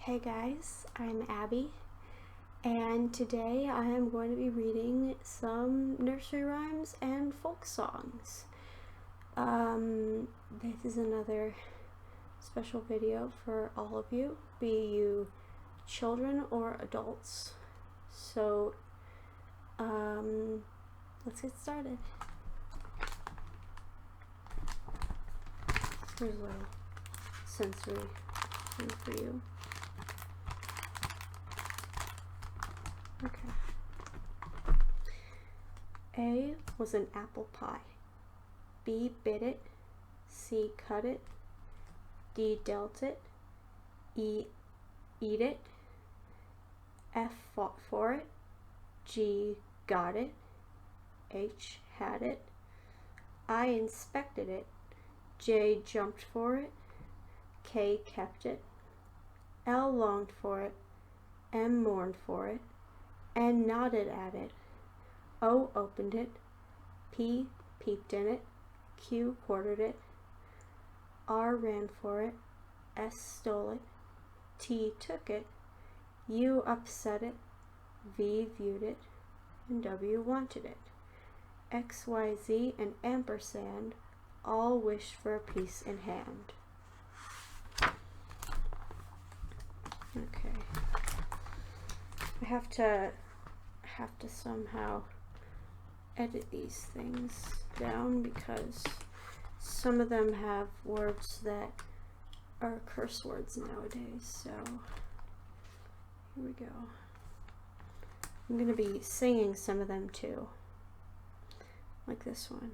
Hey guys, I'm Abby, and today I am going to be reading some nursery rhymes and folk songs. This is another special video for all of you, be you children or adults. So, let's get started. Here's a little sensory thing for you. Okay. A was an apple pie. B bit it. C cut it. D dealt it. E eat it. F fought for it. G got it. H had it. I inspected it. J jumped for it. K kept it. L longed for it. M mourned for it. N nodded at it. O opened it. P peeped in it. Q quartered it. R ran for it. S stole it. T took it. U upset it. V viewed it. And W wanted it. X, Y, Z, and ampersand all wished for a piece in hand. Okay. I have to somehow edit these things down because some of them have words that are curse words nowadays. So here we go. I'm going to be singing some of them too, like this one.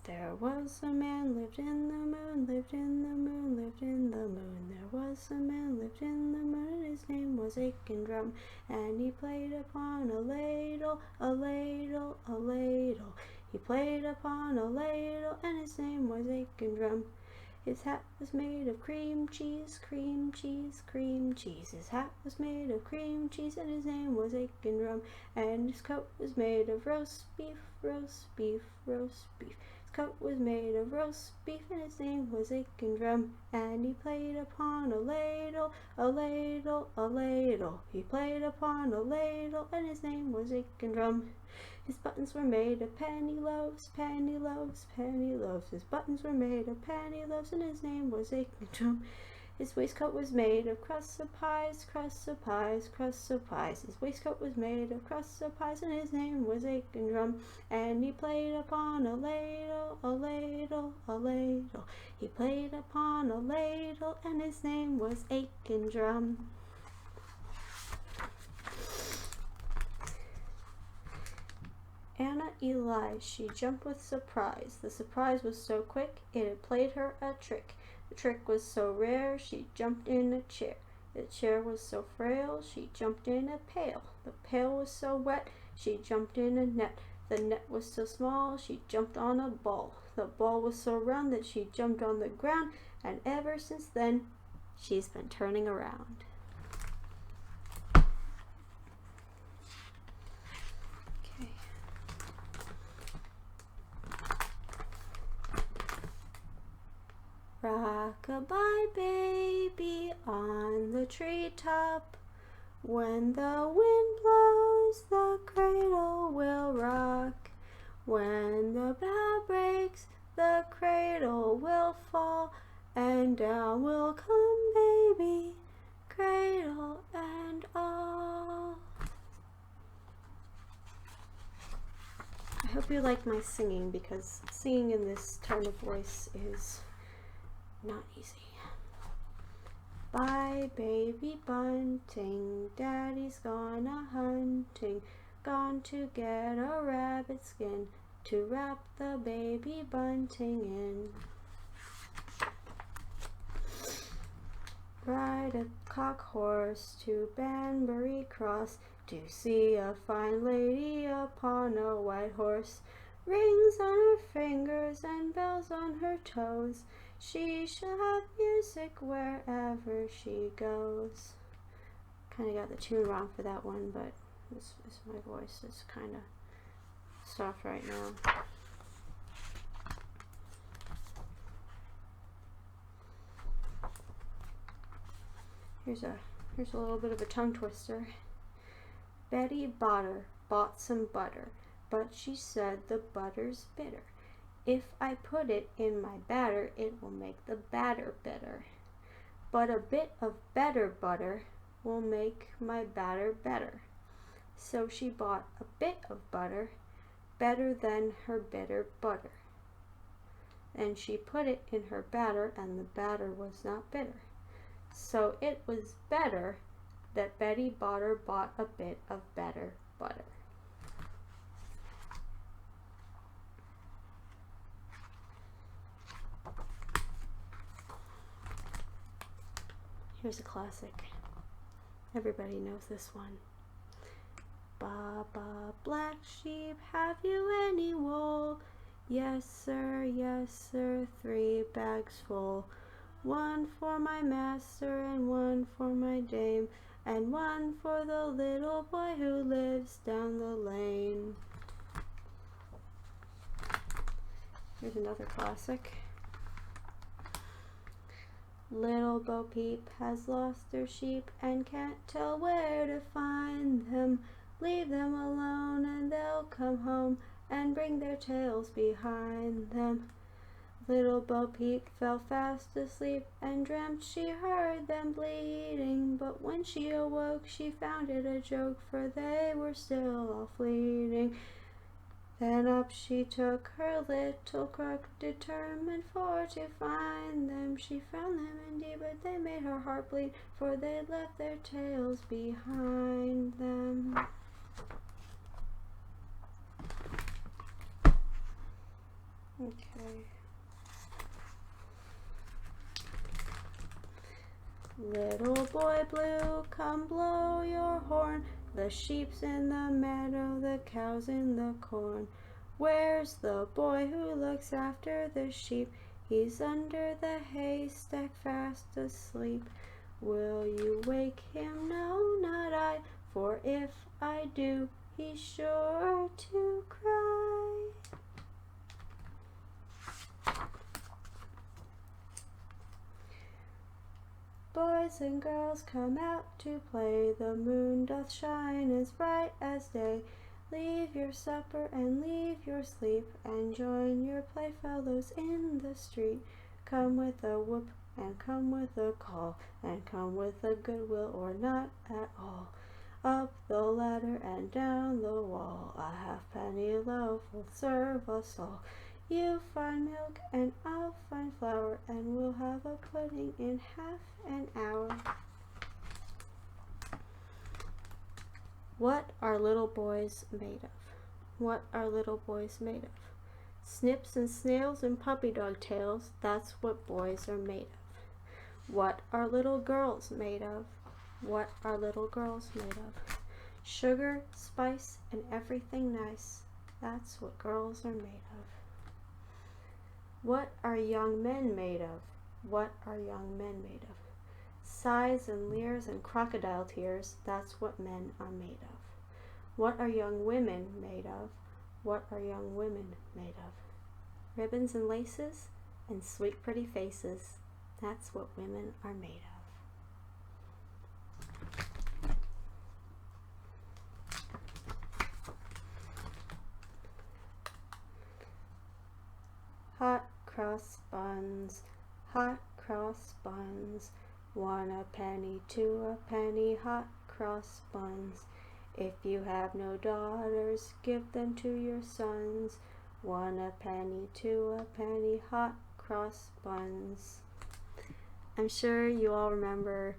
There was a man lived in the moon, lived in the moon, lived in the moon. There was a man lived in the moon, and his name was Aiken Drum. And he played upon a ladle, a ladle, a ladle. He played upon a ladle, and his name was Aiken Drum. His hat was made of cream cheese, cream cheese, cream cheese. His hat was made of cream cheese, and his name was Aiken Drum. And his coat was made of roast beef, roast beef, roast beef. Coat was made of roast beef, and his name was Aiken Drum. And he played upon a ladle, a ladle, a ladle. He played upon a ladle, and his name was Aiken Drum. His buttons were made of penny loaves, penny loaves, penny loaves. His buttons were made of penny loaves, and his name was Aiken Drum. His waistcoat was made of crusts of pies, crusts of pies, crusts of pies. His waistcoat was made of crusts of pies, and his name was Aiken Drum. And he played upon a ladle, a ladle, a ladle. He played upon a ladle, and his name was Aiken Drum. Anna Eli, she jumped with surprise. The surprise was so quick, it had played her a trick. The trick was so rare, she jumped in a chair. The chair was so frail, she jumped in a pail. The pail was so wet, she jumped in a net. The net was so small, she jumped on a ball. The ball was so round that she jumped on the ground, and ever since then, she's been turning around. Okay. Rock-a-bye baby on the treetop. When the wind blows, the cradle will rock. When the bough breaks, the cradle will fall, and down will come baby, cradle and all. I hope you like my singing, because singing in this tone of voice is not easy. Bye baby bunting, daddy's gone a-hunting, gone to get a rabbit skin to wrap the baby bunting in. Ride a cock horse to Banbury Cross to see a fine lady upon a white horse. Rings on her fingers and bells on her toes, she shall have music wherever she goes. Kind of got the tune wrong for that one, but my voice is kind of soft right now. Here's a little bit of a tongue twister. Betty bought some butter, but she said the butter's bitter. If I put it in my batter, it will make the batter bitter. But a bit of better butter will make my batter better. So she bought a bit of butter, better than her bitter butter. And she put it in her batter, and the batter was not bitter. So it was better that Betty Botter bought a bit of better butter. Here's a classic. Everybody knows this one. Baba, black sheep, have you any wool? Yes, sir, 3 bags full. 1 for my master, and 1 for my dame, and 1 for the little boy who lives down the lane. Here's another classic. Little Bo Peep has lost her sheep and can't tell where to find them. Leave them alone and they'll come home and bring their tails behind them. Little Bo Peep fell fast asleep and dreamt she heard them bleating, but when she awoke she found it a joke, for they were still all fleeting. Then up she took her little crook, determined for to find them. She found them indeed, but they made her heart bleed, for they'd left their tails behind them. Okay. Little boy blue, come blow your horn. The sheep's in the meadow, the cow's in the corn. Where's the boy who looks after the sheep? He's under the haystack fast asleep. Will you wake him? No, not I, for if I do, he's sure to cry. Boys and girls, come out to play. The moon doth shine as bright as day. Leave your supper and leave your sleep, and join your playfellows in the street. Come with a whoop and come with a call, and come with a goodwill or not at all. Up the ladder and down the wall, a halfpenny loaf will serve us all. You find milk and I'll find flour, and we'll have a pudding in half an hour. What are little boys made of? What are little boys made of? Snips and snails and puppy dog tails, that's what boys are made of. What are little girls made of? What are little girls made of? Sugar, spice, and everything nice, that's what girls are made of. What are young men made of? What are young men made of? Sighs and leers and crocodile tears, that's what men are made of. What are young women made of? What are young women made of? Ribbons and laces and sweet pretty faces, that's what women are made of. Hot cross buns, hot cross buns. 1 a penny, 2 a penny, hot cross buns. If you have no daughters, give them to your sons. 1 a penny, 2 a penny, hot cross buns. I'm sure you all remember,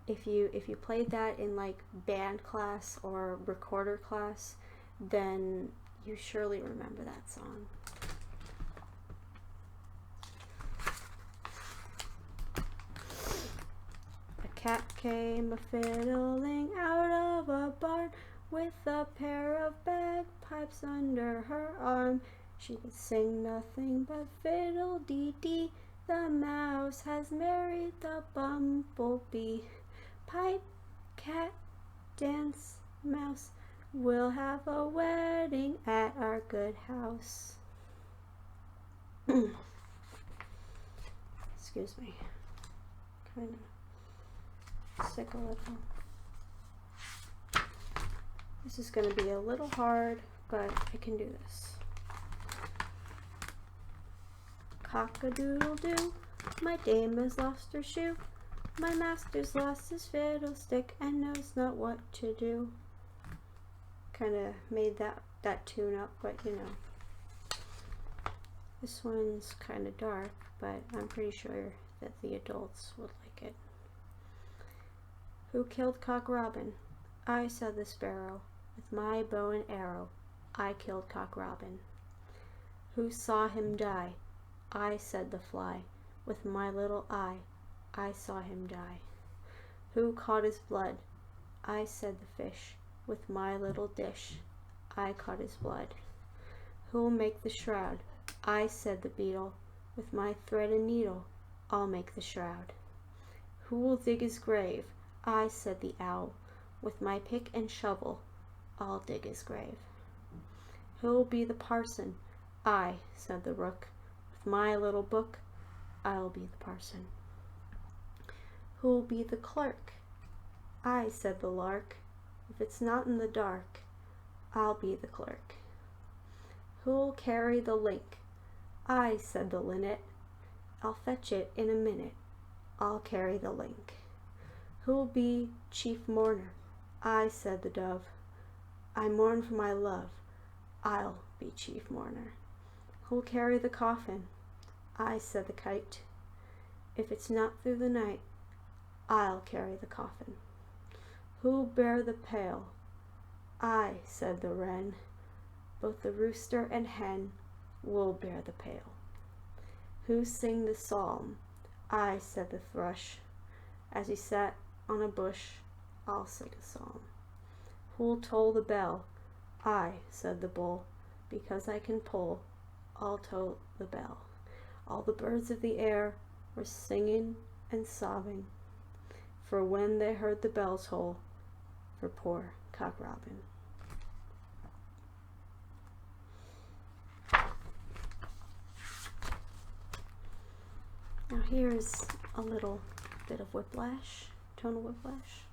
if you played that in like band class or recorder class, then you surely remember that song. Cat came a-fiddling out of a barn with a pair of bagpipes under her arm. She could sing nothing but fiddle-dee-dee. The mouse has married the bumblebee. Pipe, cat, dance, mouse. We'll have a wedding at our good house. Excuse me. Kind of stick a little. This is going to be a little hard, but I can do this. Cock-a-doodle-doo, my dame has lost her shoe. My master's lost his fiddlestick and knows not what to do. Kind of made that tune up, but you know. This one's kind of dark, but I'm pretty sure that the adults would like it. Who killed Cock Robin? I, said the sparrow. With my bow and arrow, I killed Cock Robin. Who saw him die? I, said the fly. With my little eye, I saw him die. Who caught his blood? I, said the fish. With my little dish, I caught his blood. Who'll make the shroud? I, said the beetle. With my thread and needle, I'll make the shroud. Who will dig his grave? I, said the owl. With my pick and shovel, I'll dig his grave. Who'll be the parson? I, said the rook. With my little book, I'll be the parson. Who'll be the clerk? I, said the lark. If it's not in the dark, I'll be the clerk. Who'll carry the link? I, said the linnet. I'll fetch it in a minute. I'll carry the link. Who'll be chief mourner? I, said the dove. I mourn for my love. I'll be chief mourner. Who'll carry the coffin? I, said the kite. If it's not through the night, I'll carry the coffin. Who'll bear the pail? I, said the wren. Both the rooster and hen will bear the pail. Who sing the psalm? I, said the thrush. As he sat on a bush, I'll sing a psalm. Who'll toll the bell? I, said the bull. Because I can pull, I'll toll the bell. All the birds of the air were singing and sobbing, for when they heard the bell toll for poor Cock Robin. Now here's a little bit of whiplash, tonal whiplash.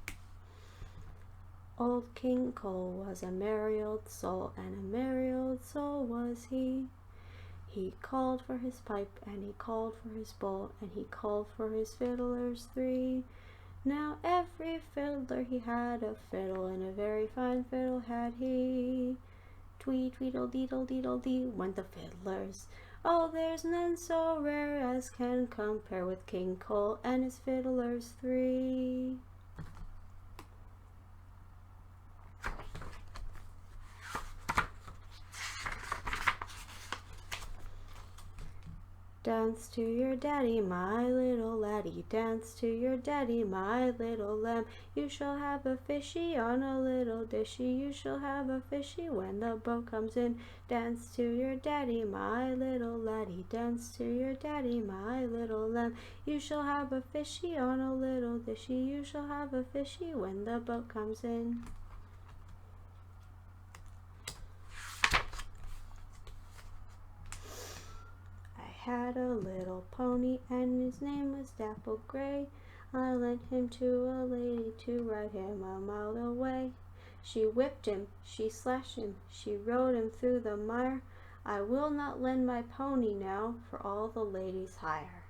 Old King Cole was a merry old soul, and a merry old soul was he. He called for his pipe, and he called for his bowl, and he called for his fiddlers three. Now every fiddler he had a fiddle, and a very fine fiddle had he. Tweet, tweedle, deedle, deedle, dee went the fiddlers. Oh, there's none so rare as can compare with King Cole and his fiddlers three. Dance to your daddy, my little laddie. Dance to your daddy, my little lamb. You shall have a fishy on a little dishy. You shall have a fishy when the boat comes in. Dance to your daddy, my little laddie. Dance to your daddy, my little lamb. You shall have a fishy on a little dishy. You shall have a fishy when the boat comes in. Had a little pony, and his name was Dapple Gray. I lent him to a lady to ride him a mile away. She whipped him, she slashed him, she rode him through the mire. I will not lend my pony now for all the ladies hire.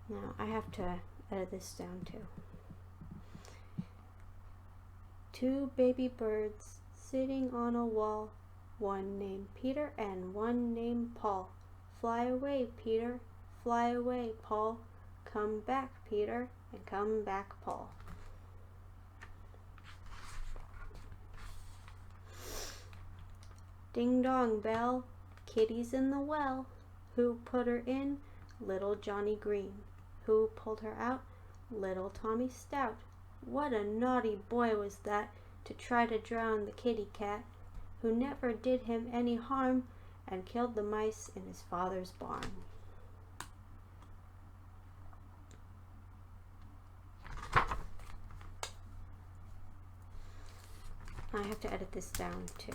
Now I have to edit this down too. Two baby birds sitting on a wall, one named Peter and one named Paul. Fly away, Peter, fly away, Paul. Come back, Peter, and come back, Paul. Ding dong bell, kitty's in the well. Who put her in? Little Johnny Green. Who pulled her out? Little Tommy Stout. What a naughty boy was that, to try to drown the kitty cat, who never did him any harm, and killed the mice in his father's barn. I have to edit this down too.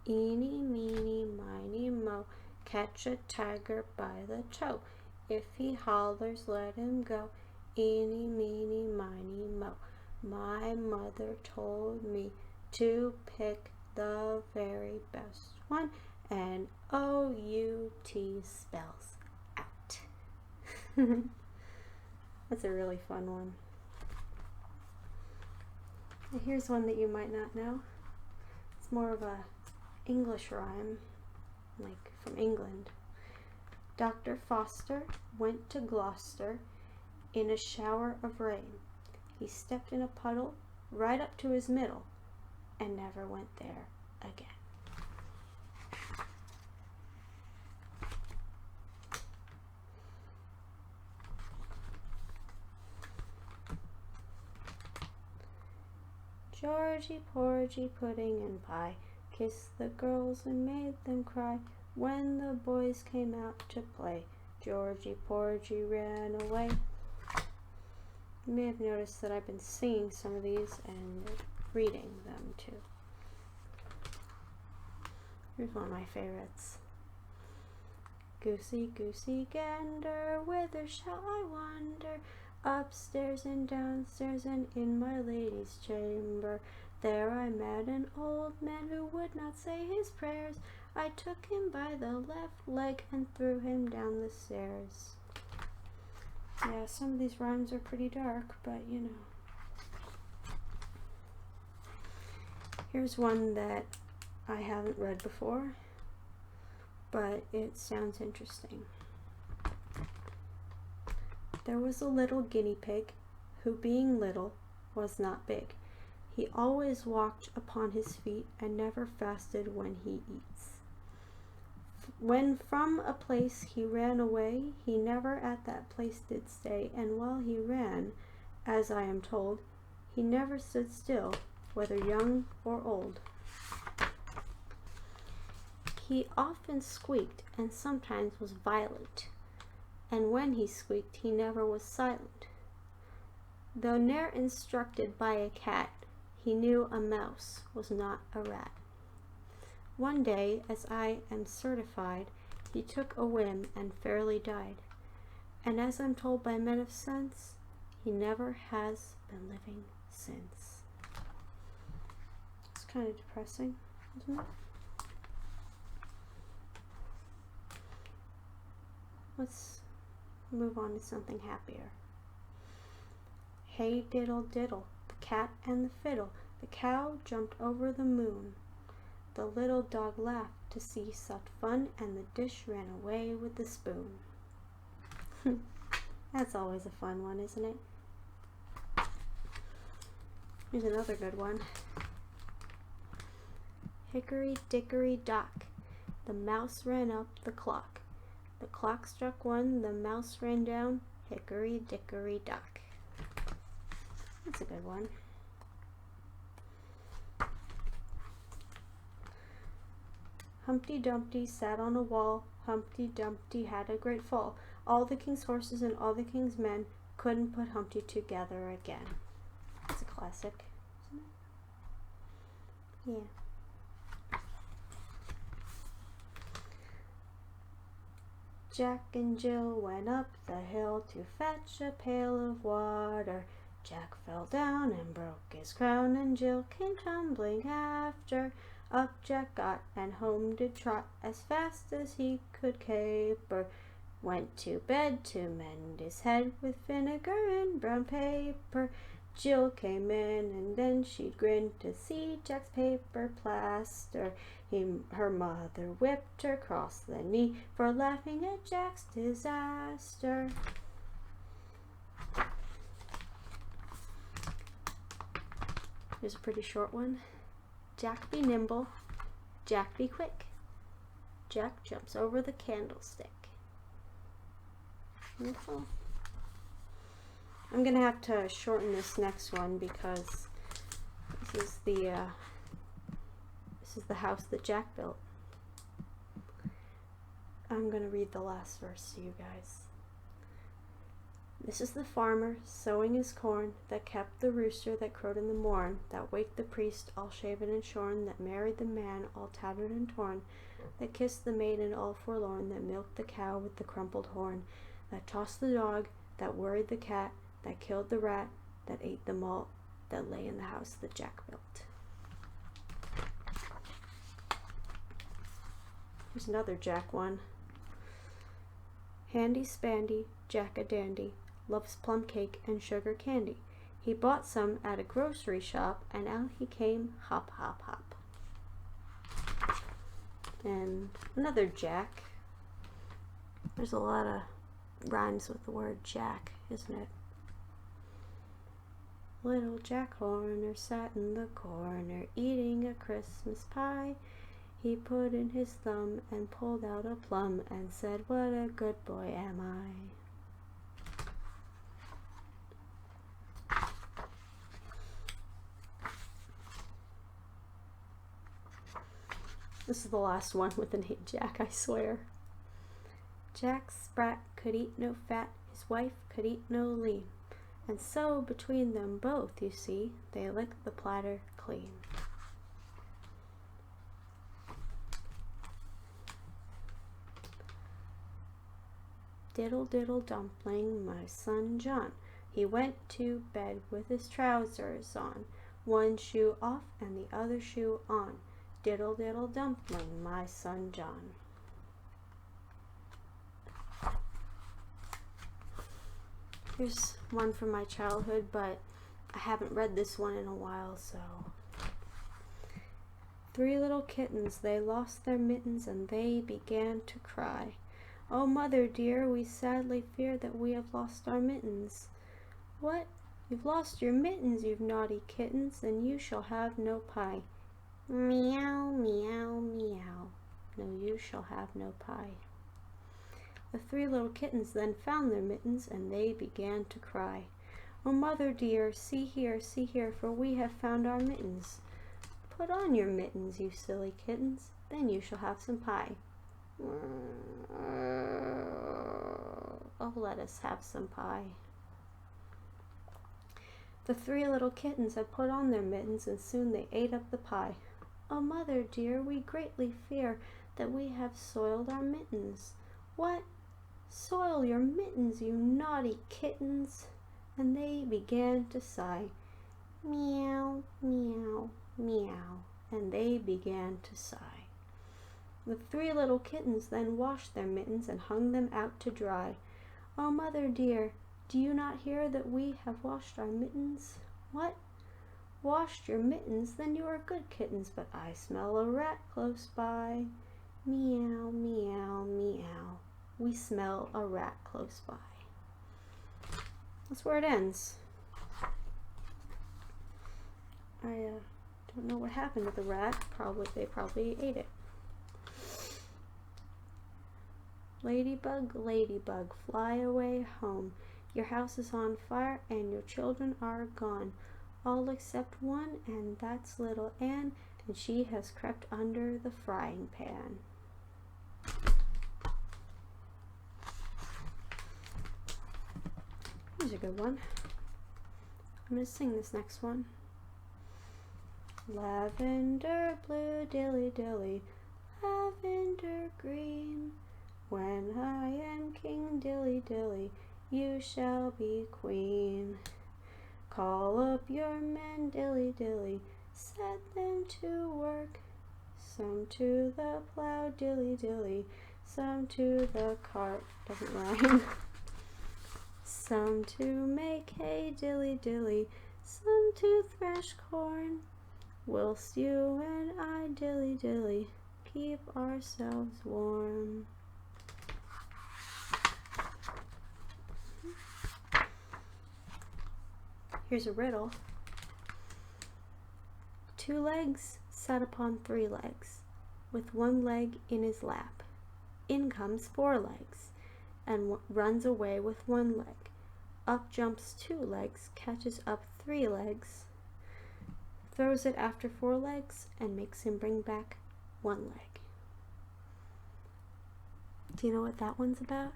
Eeny, meeny, miny, moe, catch a tiger by the toe. If he hollers, let him go. Eeny, meeny, miny, moe. My mother told me to pick the very best one, and O-U-T spells out. That's a really fun one. Here's one that you might not know. It's more of a English rhyme, like from England. Dr. Foster went to Gloucester in a shower of rain. He stepped in a puddle right up to his middle and never went there again. Georgie, porgy, pudding and pie kissed the girls and made them cry. When the boys came out to play, Georgie, porgy ran away. You may have noticed that I've been singing some of these and reading them too. Here's one of my favorites. Goosey, goosey, gander, whither shall I wander? Upstairs and downstairs and in my lady's chamber. There I met an old man who would not say his prayers. I took him by the left leg and threw him down the stairs. Yeah, some of these rhymes are pretty dark, but you know. Here's one that I haven't read before, but it sounds interesting. There was a little guinea pig who, being little, was not big. He always walked upon his feet and never fasted when he eats. When from a place he ran away, he never at that place did stay, and while he ran, as I am told, he never stood still, whether young or old. He often squeaked, and sometimes was violent, and when he squeaked, he never was silent. Though ne'er instructed by a cat, he knew a mouse was not a rat. One day, as I am certified, he took a whim and fairly died. And as I'm told by men of sense, he never has been living since. It's kind of depressing, isn't it? Let's move on to something happier. Hey diddle diddle, the cat and the fiddle, the cow jumped over the moon. The little dog laughed to see such fun, and the dish ran away with the spoon. That's always a fun one, isn't it? Here's another good one. Hickory dickory dock, the mouse ran up the clock. The clock struck one, the mouse ran down, hickory dickory dock. That's a good one. Humpty Dumpty sat on a wall, Humpty Dumpty had a great fall. All the king's horses and all the king's men couldn't put Humpty together again. It's a classic, isn't it? Yeah. Jack and Jill went up the hill to fetch a pail of water. Jack fell down and broke his crown, and Jill came tumbling after. Up Jack got, and home did trot, as fast as he could caper. Went to bed to mend his head, with vinegar and brown paper. Jill came in, and then she'd grin to see Jack's paper plaster. Her mother whipped her across the knee for laughing at Jack's disaster. Here's a pretty short one. Jack be nimble, Jack be quick. Jack jumps over the candlestick. Beautiful. I'm gonna have to shorten this next one because this is the house that Jack built. I'm gonna read the last verse to you guys. This is the farmer sowing his corn, that kept the rooster that crowed in the morn, that waked the priest all shaven and shorn, that married the man all tattered and torn, that kissed the maiden all forlorn, that milked the cow with the crumpled horn, that tossed the dog, that worried the cat, that killed the rat, that ate the malt, that lay in the house that Jack built. Here's another Jack one. Handy Spandy, Jack a dandy, loves plum cake and sugar candy. He bought some at a grocery shop, and out he came, hop, hop, hop. And another Jack. There's a lot of rhymes with the word Jack, isn't it? Little Jack Horner sat in the corner, eating a Christmas pie. He put in his thumb and pulled out a plum and said, "What a good boy am I." This is the last one with the name Jack, I swear. Jack Sprat could eat no fat, his wife could eat no lean, and so between them both, you see, they licked the platter clean. Diddle diddle dumpling, my son John, he went to bed with his trousers on, one shoe off and the other shoe on. Diddle diddle dumpling, my son John. Here's one from my childhood, but I haven't read this one in a while, so. 3 little kittens, they lost their mittens and they began to cry. "Oh, mother dear, we sadly fear that we have lost our mittens." "What? You've lost your mittens, you naughty kittens, then you shall have no pie." "Meow, meow, meow. No, you shall have no pie." The 3 little kittens then found their mittens, and they began to cry. "Oh, mother dear, see here, for we have found our mittens." "Put on your mittens, you silly kittens, then you shall have some pie." "Oh, let us have some pie." The 3 little kittens had put on their mittens, and soon they ate up the pie. "Oh, mother dear, we greatly fear that we have soiled our mittens." "What? Soil your mittens, you naughty kittens?" And they began to sigh. Meow, meow, meow, and they began to sigh. The 3 little kittens then washed their mittens and hung them out to dry. "Oh, mother dear, do you not hear that we have washed our mittens?" "What? Washed your mittens? Then you are good kittens, but I smell a rat close by." Meow, meow, meow. We smell a rat close by. That's where it ends. I don't know what happened to the rat. They probably ate it. Ladybug, ladybug, fly away home. Your house is on fire and your children are gone. All except one, and that's little Anne, and she has crept under the frying pan. Here's a good one. I'm going to sing this next one. Lavender blue, dilly dilly, lavender green. When I am king, dilly dilly, you shall be queen. Call up your men, dilly dilly, set them to work. Some to the plow, dilly dilly, some to the cart. Doesn't rhyme. Some to make hay, dilly dilly, some to thresh corn. Whilst you and I, dilly dilly, keep ourselves warm. Here's a riddle. 2 legs sat upon 3 legs, with 1 leg in his lap. In comes 4 legs, and runs away with 1 leg. Up jumps 2 legs, catches up 3 legs, throws it after 4 legs, and makes him bring back 1 leg. Do you know what that one's about?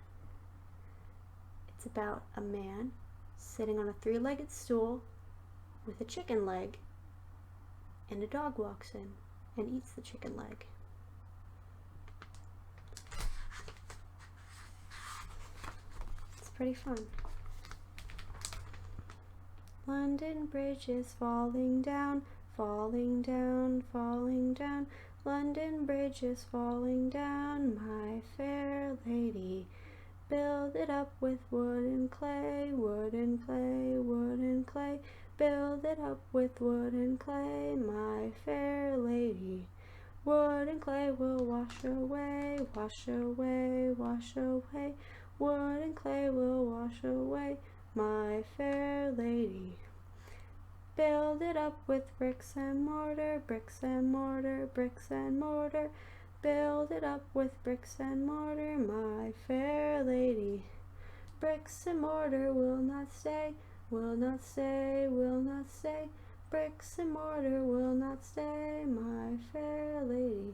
It's about a man sitting on a three-legged stool with a chicken leg, and a dog walks in and eats the chicken leg. It's pretty fun. London Bridge is falling down, falling down, falling down. London Bridge is falling down, my fair lady. Build it up with wood and clay, wood and clay, wood and clay. Build it up with wood and clay, my fair lady. Wood and clay will wash away, wash away, wash away. Wood and clay will wash away, my fair lady. Build it up with bricks and mortar, bricks and mortar, bricks and mortar. Build it up with bricks and mortar, my fair lady. Bricks and mortar will not stay, will not stay, will not stay. Bricks and mortar will not stay, my fair lady.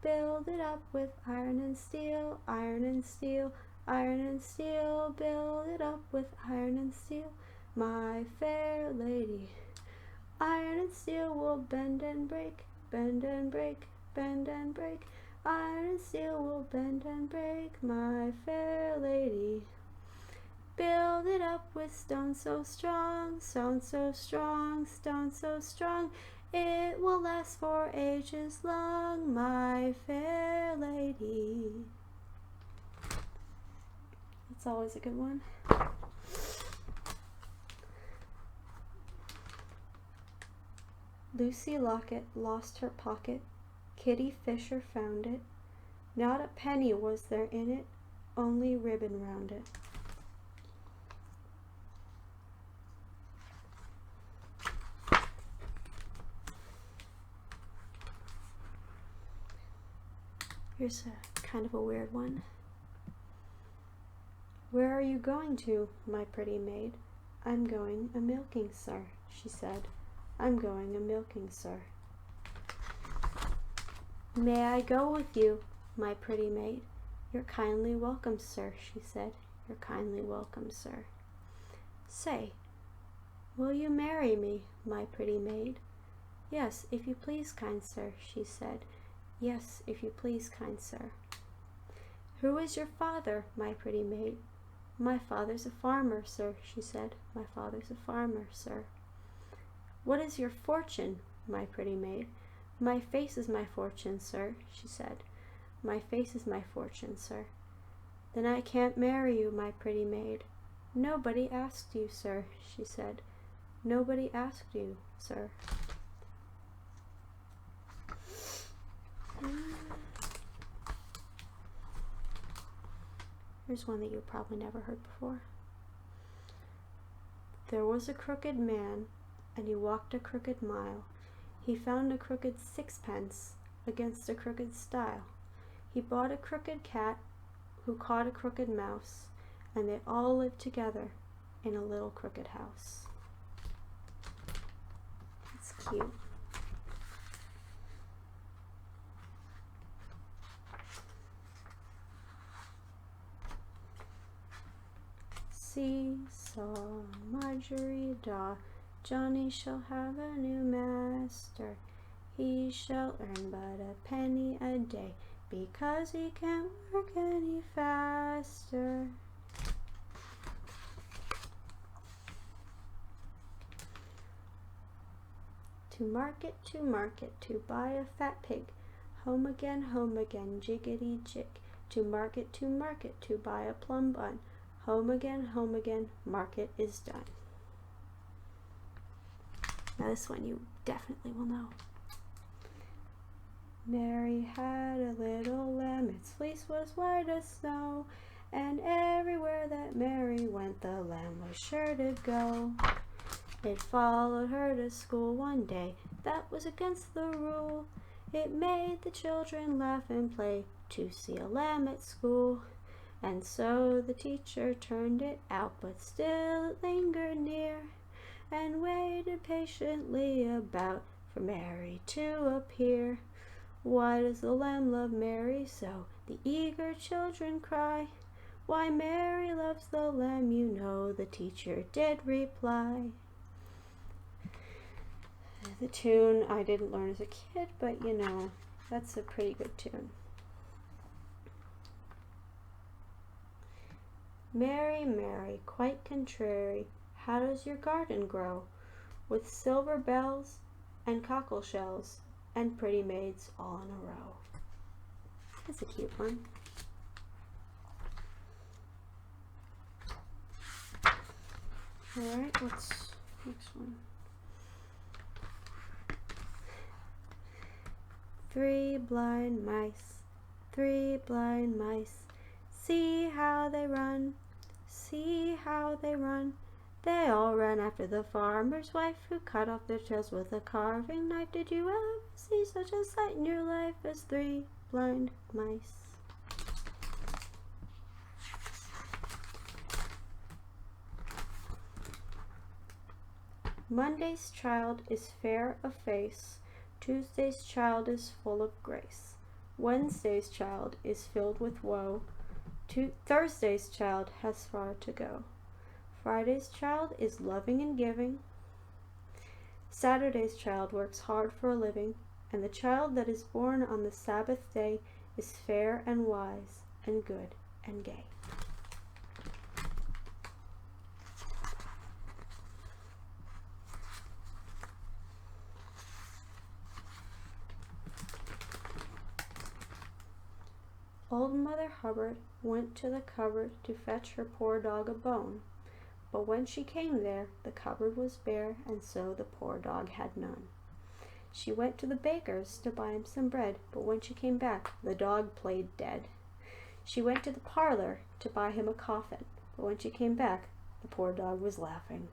Build it up with iron and steel, iron and steel, iron and steel. Build it up with iron and steel, my fair lady. Iron and steel will bend and break, bend and break, bend and break. Iron and steel will bend and break, my fair lady. Build it up with stone so strong, stone so strong, stone so strong. It will last for ages long, my fair lady. It's always a good one. Lucy Locket lost her pocket. Kitty Fisher found it. Not a penny was there in it, only ribbon round it. Here's a kind of a weird one. Where are you going to, my pretty maid? I'm going a-milking, sir, she said. I'm going a-milking, sir. May I go with you, my pretty maid? You're kindly welcome, sir, she said. You're kindly welcome, sir. Say, will you marry me, my pretty maid? Yes, if you please, kind sir, she said. Yes, if you please, kind sir. Who is your father, my pretty maid? My father's a farmer, sir, she said. My father's a farmer, sir. What is your fortune, my pretty maid? My face is my fortune, sir, she said. My face is my fortune, sir. Then I can't marry you, my pretty maid. Nobody asked you, sir, she said. Nobody asked you, sir. Here's one that you probably never heard before. There was a crooked man, and he walked a crooked mile. He found a crooked sixpence against a crooked stile. He bought a crooked cat who caught a crooked mouse, and they all lived together in a little crooked house. It's cute. Seesaw, Marjorie Daw, Johnny shall have a new master. He shall earn but a penny a day, because he can't work any faster. To market, to buy a fat pig. Home again, jiggity jig. To market, to buy a plum bun. Home again, market is done. Now this one you definitely will know. Mary had a little lamb, its fleece was white as snow, and everywhere that Mary went, the lamb was sure to go. It followed her to school one day, that was against the rule. It made the children laugh and play to see a lamb at school. And so the teacher turned it out, but still it lingered near, and waited patiently about for Mary to appear. Why does the lamb love Mary so? The eager children cry. Why, Mary loves the lamb, you know, the teacher did reply. The tune I didn't learn as a kid, but you know, that's a pretty good tune. Mary, Mary, quite contrary, how does your garden grow? With silver bells and cockle shells and pretty maids all in a row. That's a cute one. Alright, what's next one? 3 blind mice, 3 blind mice, see how they run, see how they run. They all ran after the farmer's wife, who cut off their tails with a carving knife. Did you ever see such a sight in your life as 3 blind mice? Monday's child is fair of face, Tuesday's child is full of grace, Wednesday's child is filled with woe, Thursday's child has far to go, Friday's child is loving and giving, Saturday's child works hard for a living, and the child that is born on the Sabbath day is fair and wise and good and gay. Old Mother Hubbard went to the cupboard to fetch her poor dog a bone, but when she came there, the cupboard was bare, and so the poor dog had none. She went to the baker's to buy him some bread, but when she came back, the dog played dead. She went to the parlor to buy him a coffin, but when she came back, the poor dog was laughing.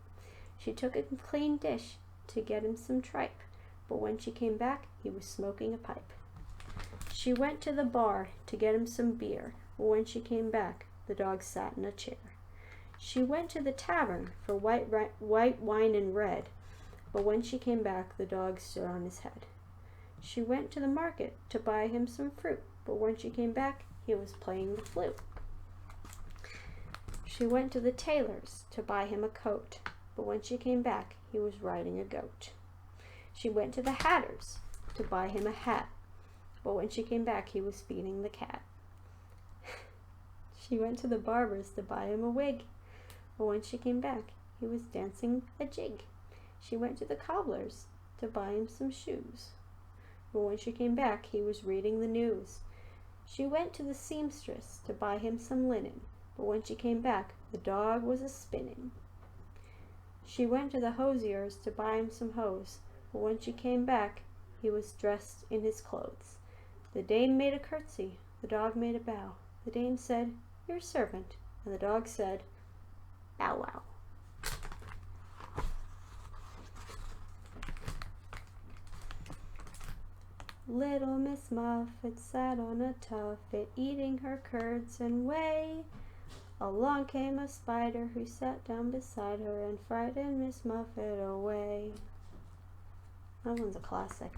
She took a clean dish to get him some tripe, but when she came back, he was smoking a pipe. She went to the bar to get him some beer, but when she came back, the dog sat in a chair. She went to the tavern for white wine and red, but when she came back, the dog stood on his head. She went to the market to buy him some fruit, but when she came back, he was playing the flute. She went to the tailor's to buy him a coat, but when she came back, he was riding a goat. She went to the hatter's to buy him a hat, but when she came back, he was feeding the cat. She went to the barber's to buy him a wig, but when she came back, he was dancing a jig. She went to the cobbler's to buy him some shoes, but when she came back, he was reading the news. She went to the seamstress to buy him some linen, but when she came back, the dog was a-spinning. She went to the hosier's to buy him some hose, but when she came back, he was dressed in his clothes. The dame made a curtsy, the dog made a bow. The dame said, "Your servant," and the dog said, "Bow wow." Little Miss Muffet sat on a tuffet, eating her curds and whey. Along came a spider who sat down beside her and frightened Miss Muffet away. That one's a classic.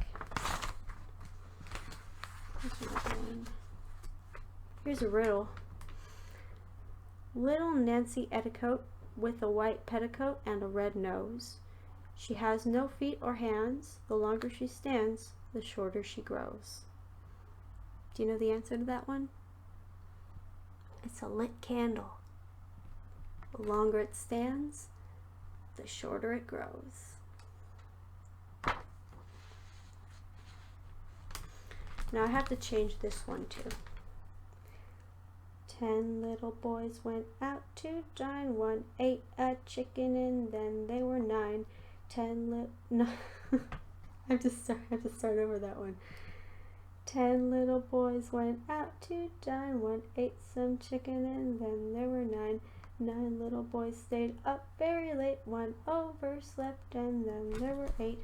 Here's a riddle. Little Nancy Etticoat with a white petticoat and a red nose. She has no feet or hands. The longer she stands, the shorter she grows. Do you know the answer to that one? It's a lit candle. The longer it stands, the shorter it grows. Now I have to change this one too. 10 little boys went out to dine. 1 ate a chicken and then they were 9. 10 no, I have to start over that one. 10 little boys went out to dine. 1 ate some chicken and then there were 9. 9 little boys stayed up very late. 1 overslept and then there were 8.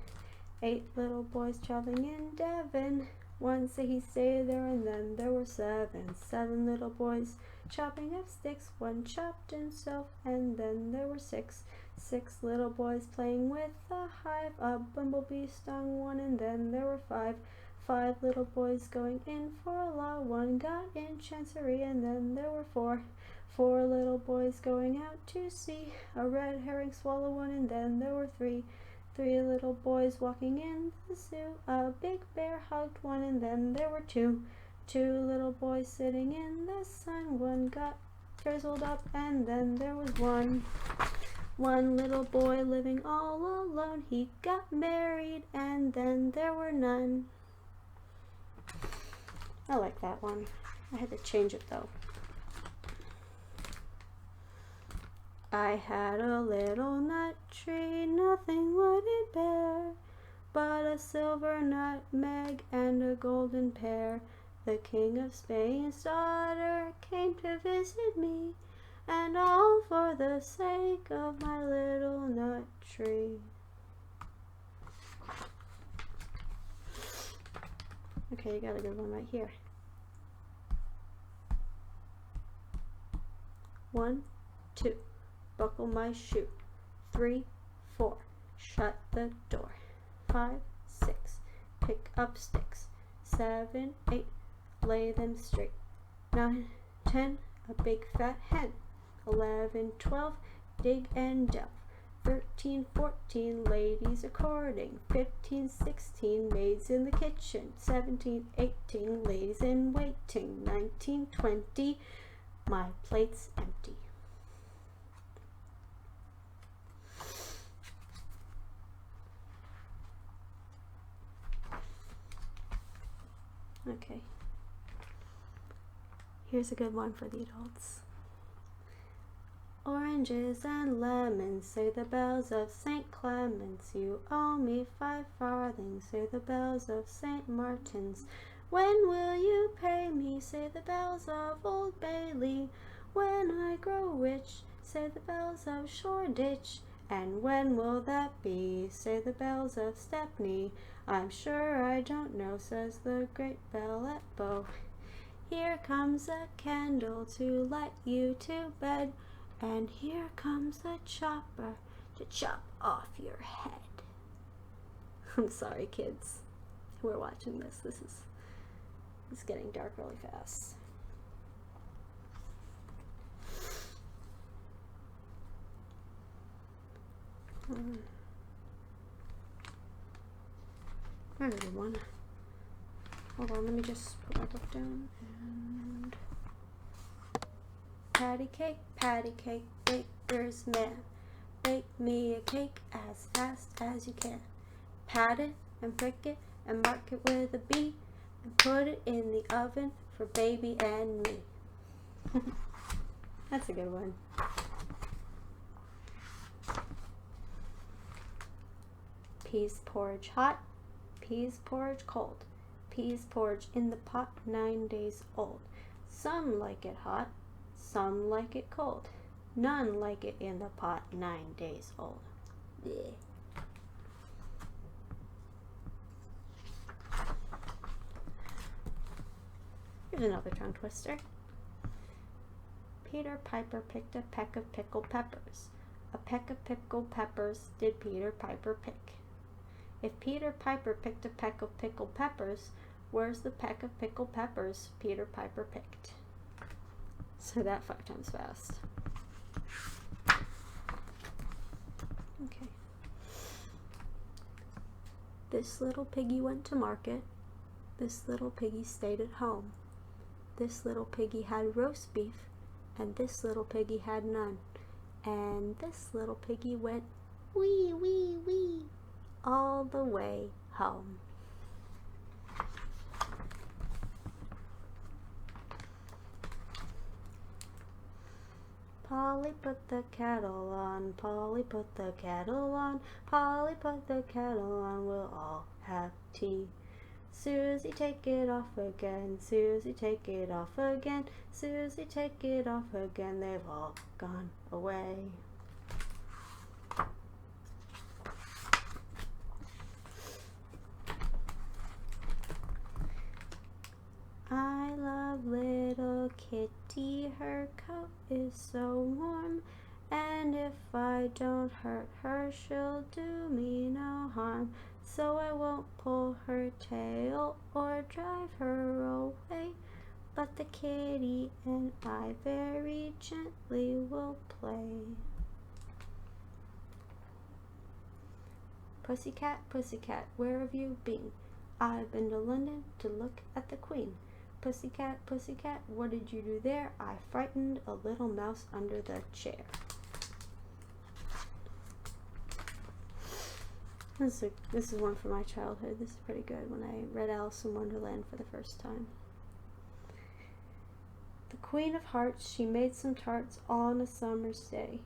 8 little boys traveling in Devon. 1 said he stayed there and then there were 7. 7 little boys chopping up sticks. 1 chopped himself and then there were 6. 6 little boys playing with a hive. A bumblebee stung 1 and then there were 5. 5 little boys going in for a law. 1 got in chancery and then there were 4. 4 little boys going out to sea. A red herring swallowed one, and then there were 3. 3 little boys walking in the zoo. A big bear hugged one, and then there were 2. 2 little boys sitting in the sun. One got frizzled up, and then there was 1. 1 little boy living all alone. He got married, and then there were none. I like that one. I had to change it though. I had a little nut tree, nothing would it bear, but a silver nutmeg and a golden pear. The King of Spain's daughter came to visit me, and all for the sake of my little nut tree. Okay, you got a good one right here. 1, 2, buckle my shoe. 3, 4, shut the door. 5, 6, pick up sticks. 7, 8, lay them straight. 9, 10, a big fat hen. 11, 12, dig and delve. 13, 14, ladies a-courting. 15, 16, maids in the kitchen. 17, 18, ladies in waiting. 19, 20, my plate's empty. Okay. Here's a good one for the adults. Oranges and lemons, say the bells of St. Clement's. You owe me 5 farthings, say the bells of St. Martin's. When will you pay me, say the bells of Old Bailey. When I grow rich, say the bells of Shoreditch. And when will that be, say the bells of Stepney. I'm sure I don't know, says the great bell at Bow. Here comes a candle to light you to bed, and here comes a chopper to chop off your head. I'm sorry, kids, who are watching this. It's getting dark really fast. There's a good one. Hold on, let me just put my book down. And patty cake, baker's man, bake me a cake as fast as you can. Pat it and prick it and mark it with a B, and put it in the oven for baby and me. That's a good one. Peas porridge hot, peas porridge cold. Peas porridge in the pot 9 days old. Some like it hot, some like it cold. None like it in the pot 9 days old. Blech. Here's another tongue twister. Peter Piper picked a peck of pickled peppers. A peck of pickled peppers did Peter Piper pick. If Peter Piper picked a peck of pickled peppers, where's the peck of pickled peppers Peter Piper picked? Say that 5 times fast. Okay. This little piggy went to market. This little piggy stayed at home. This little piggy had roast beef, and this little piggy had none. And this little piggy went wee, wee, wee, all the way home. Polly put the kettle on, Polly put the kettle on, Polly put the kettle on, we'll all have tea. Susie, take it off again, Susie, take it off again, Susie, take it off again, they've all gone away. I love little Kitty, her coat is so warm, and if I don't hurt her, she'll do me no harm. So I won't pull her tail or drive her away, but the kitty and I very gently will play. Pussycat, pussycat, where have you been? I've been to London to look at the Queen. Pussycat, pussycat, what did you do there? I frightened a little mouse under the chair. This is one from my childhood. This is pretty good when I read Alice in Wonderland for the first time. The Queen of Hearts, she made some tarts on a summer's day.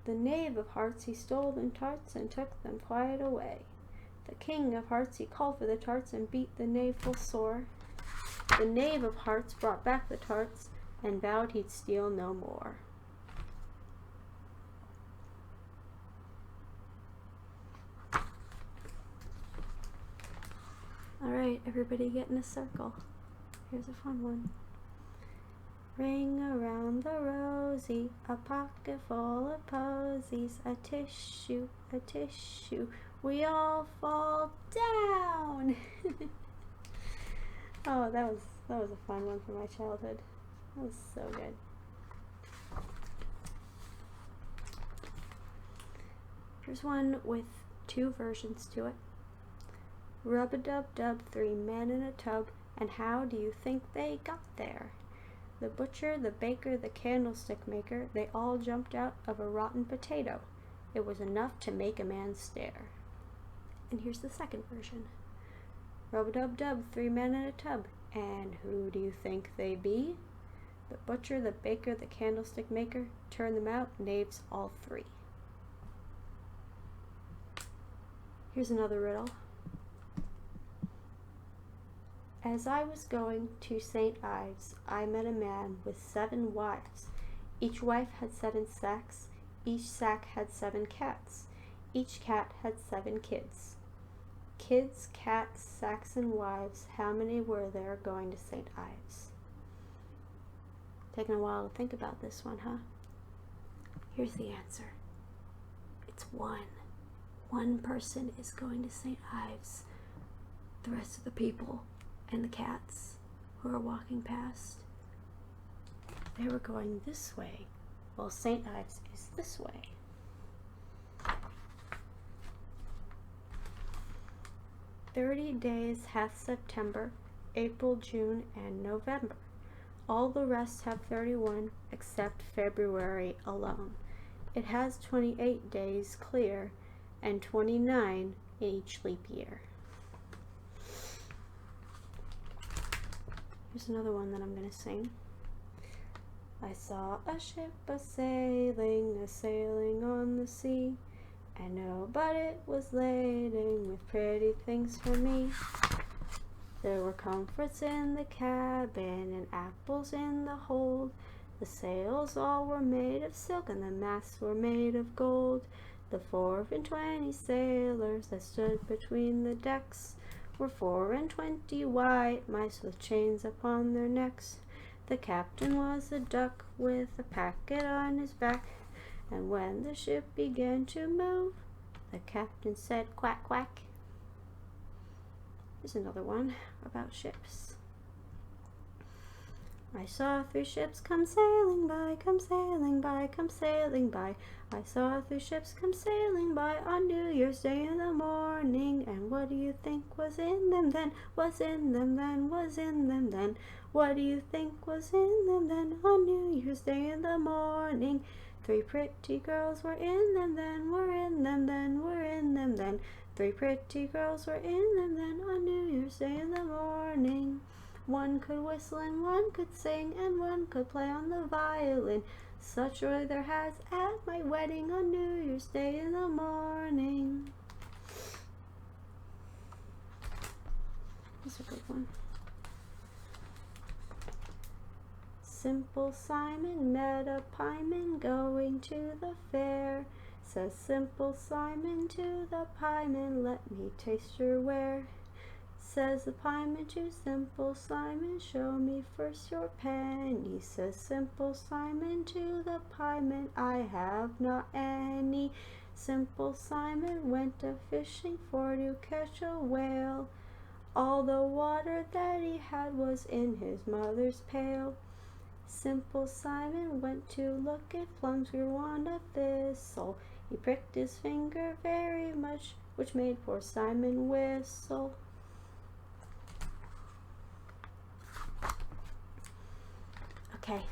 The Knave of Hearts, he stole them tarts and took them quite away. The King of Hearts, he called for the tarts and beat the knave full sore. The Knave of Hearts brought back the tarts and vowed he'd steal no more. Alright, everybody get in a circle. Here's a fun one. Ring around the rosy, a pocket full of posies, a tissue, we all fall down. Oh, that was a fun one from my childhood. That was so good. Here's one with two versions to it. Rub-a-dub-dub, 3 men in a tub, and how do you think they got there? The butcher, the baker, the candlestick maker, they all jumped out of a rotten potato. It was enough to make a man stare. And here's the second version. Rub-a-dub-dub, 3 men in a tub, and who do you think they be? The butcher, the baker, the candlestick maker, turn them out, knaves all 3. Here's another riddle. As I was going to St. Ives, I met a man with 7 wives. Each wife had 7 sacks. Each sack had 7 cats. Each cat had 7 kids. Kids, cats, sacks, and wives, how many were there going to St. Ives? Taking a while to think about this one, huh? Here's the answer. It's 1. 1 person is going to St. Ives. The rest of the people and the cats who are walking past, they were going this way, while St. Ives is this way. "30 days hath September, April, June, and November. All the rest have 31, except February alone. It has 28 days clear, and 29 in each leap year." Here's another one that I'm going to sing. I saw a ship a-sailing on the sea, and oh, but it was laden with pretty things for me. There were comforts in the cabin and apples in the hold. The sails all were made of silk and the masts were made of gold. The 24 sailors that stood between the decks were 24 white mice with chains upon their necks. The captain was a duck with a packet on his back, and when the ship began to move, the captain said, "Quack, quack." Here's another one about ships. I saw 3 ships come sailing by, come sailing by, come sailing by. I saw 3 ships come sailing by on New Year's Day in the morning. And what do you think was in them then? Was in them then? Was in them then? What do you think was in them then on New Year's Day in the morning? 3 pretty girls were in them then, were in them then, were in them then. 3 pretty girls were in them then on New Year's Day in the morning. 1 could whistle and 1 could sing and 1 could play on the violin. Such joy there has at my wedding on New Year's Day in the morning. That's a good one. Simple Simon met a pieman going to the fair. Says Simple Simon to the pieman, "Let me taste your ware." Says the pieman to Simple Simon, "Show me first your penny." Says Simple Simon to the pieman, "I have not any." Simple Simon went a-fishing for to catch a whale. All the water that he had was in his mother's pail. Simple Simon went to look if plums grew on a thistle. He pricked his finger very much, which made poor Simon whistle. Okay,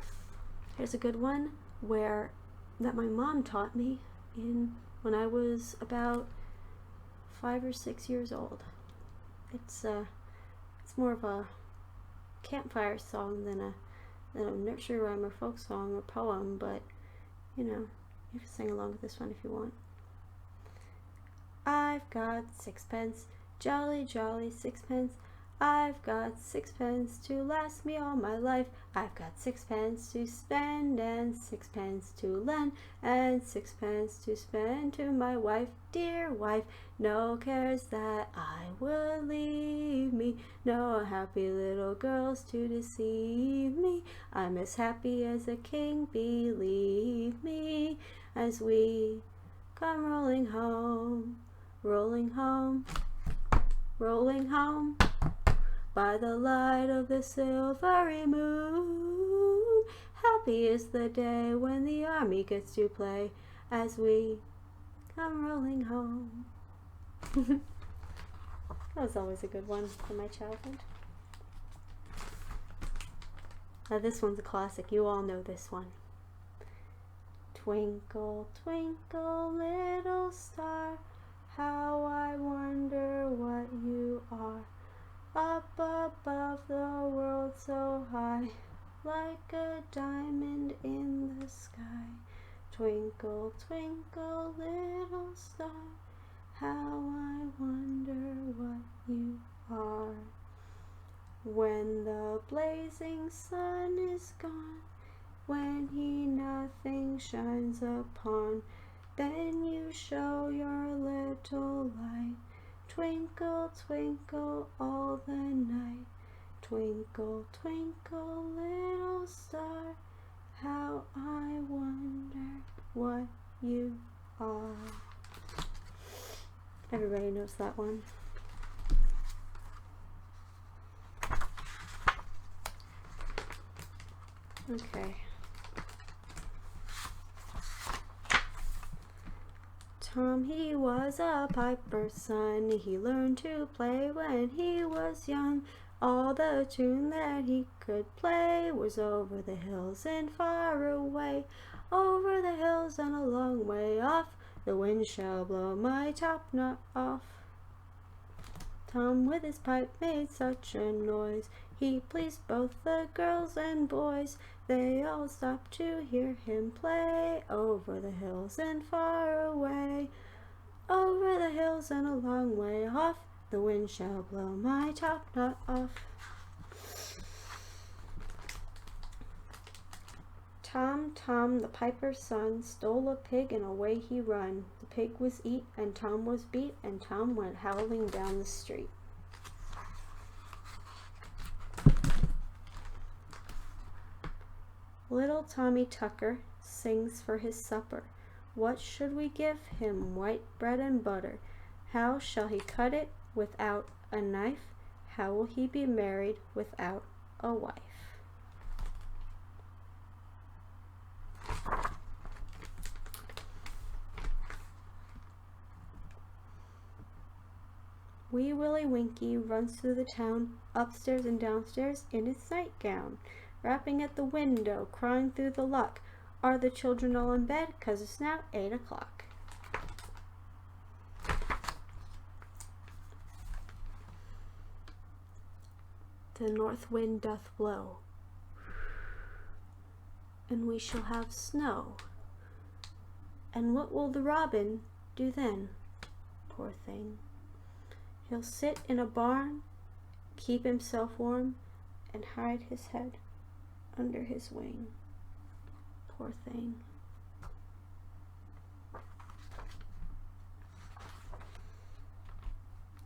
here's a good one that my mom taught me when I was about 5 or 6 years old. It's more of a campfire song than a nursery rhyme or folk song or poem, but you know, you can sing along with this one if you want. I've got sixpence, jolly, jolly sixpence. I've got sixpence to last me all my life. I've got sixpence to spend and sixpence to lend and sixpence to spend to my wife, dear wife. No cares that I would leave me, no happy little girls to deceive me. I'm as happy as a king, believe me, as we come rolling home, rolling home, rolling home. By the light of the silvery moon, happy is the day when the army gets to play as we come rolling home. That was always a good one from my childhood. Now this one's a classic. You all know this one. Twinkle, twinkle, little star, how I wonder what you are. Up above the world so high, like a diamond in the sky. Twinkle, twinkle, little star, how I wonder what you are. When the blazing sun is gone, when he nothing shines upon, then you show your little light. Twinkle, twinkle all the night. Twinkle, twinkle, little star, how I wonder what you are. Everybody knows that one. Okay. Tom, he was a piper's son. He learned to play when he was young. All the tune that he could play was over the hills and far away. Over the hills and a long way off, the wind shall blow my top knot off. Tom with his pipe made such a noise, he pleased both the girls and boys. They all stopped to hear him play, over the hills and far away. Over the hills and a long way off, the wind shall blow my top knot off. Tom, Tom, the piper's son, stole a pig and away he run. The pig was eat and Tom was beat, and Tom went howling down the street. Little Tommy Tucker sings for his supper. What should we give him? White bread and butter. How shall he cut it without a knife? How will he be married without a wife? Wee Willie Winkie runs through the town, upstairs and downstairs in his nightgown, rapping at the window, crying through the luck. Are the children all in bed? 'Cause it's now 8 o'clock. The north wind doth blow, and we shall have snow. And what will the robin do then? Poor thing. He'll sit in a barn, keep himself warm, and hide his head under his wing. Poor thing.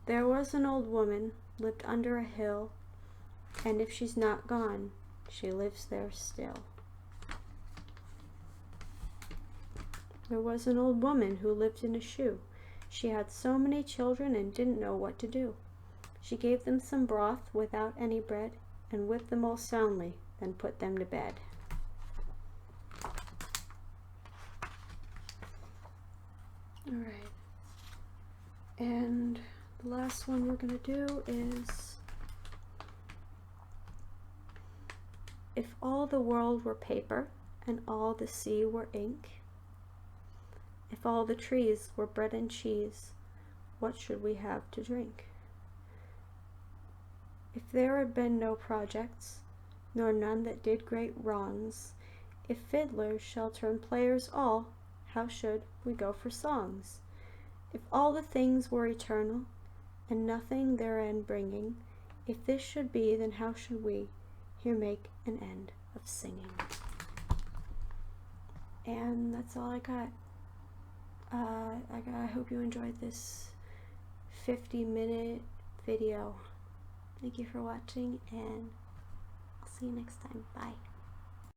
There was an old woman lived under a hill, and if she's not gone, she lives there still. There was an old woman who lived in a shoe. She had so many children and didn't know what to do. She gave them some broth without any bread, and whipped them all soundly, then put them to bed. Alright. And the last one we're going to do is, if all the world were paper and all the sea were ink, if all the trees were bread and cheese, what should we have to drink? If there had been no projects, nor none that did great wrongs, if fiddlers, shelter, and players all, how should we go for songs? If all the things were eternal, and nothing their end bringing, if this should be, then how should we here make an end of singing? And that's all I got. I hope you enjoyed this 50-minute video. Thank you for watching, and I'll see you next time. Bye.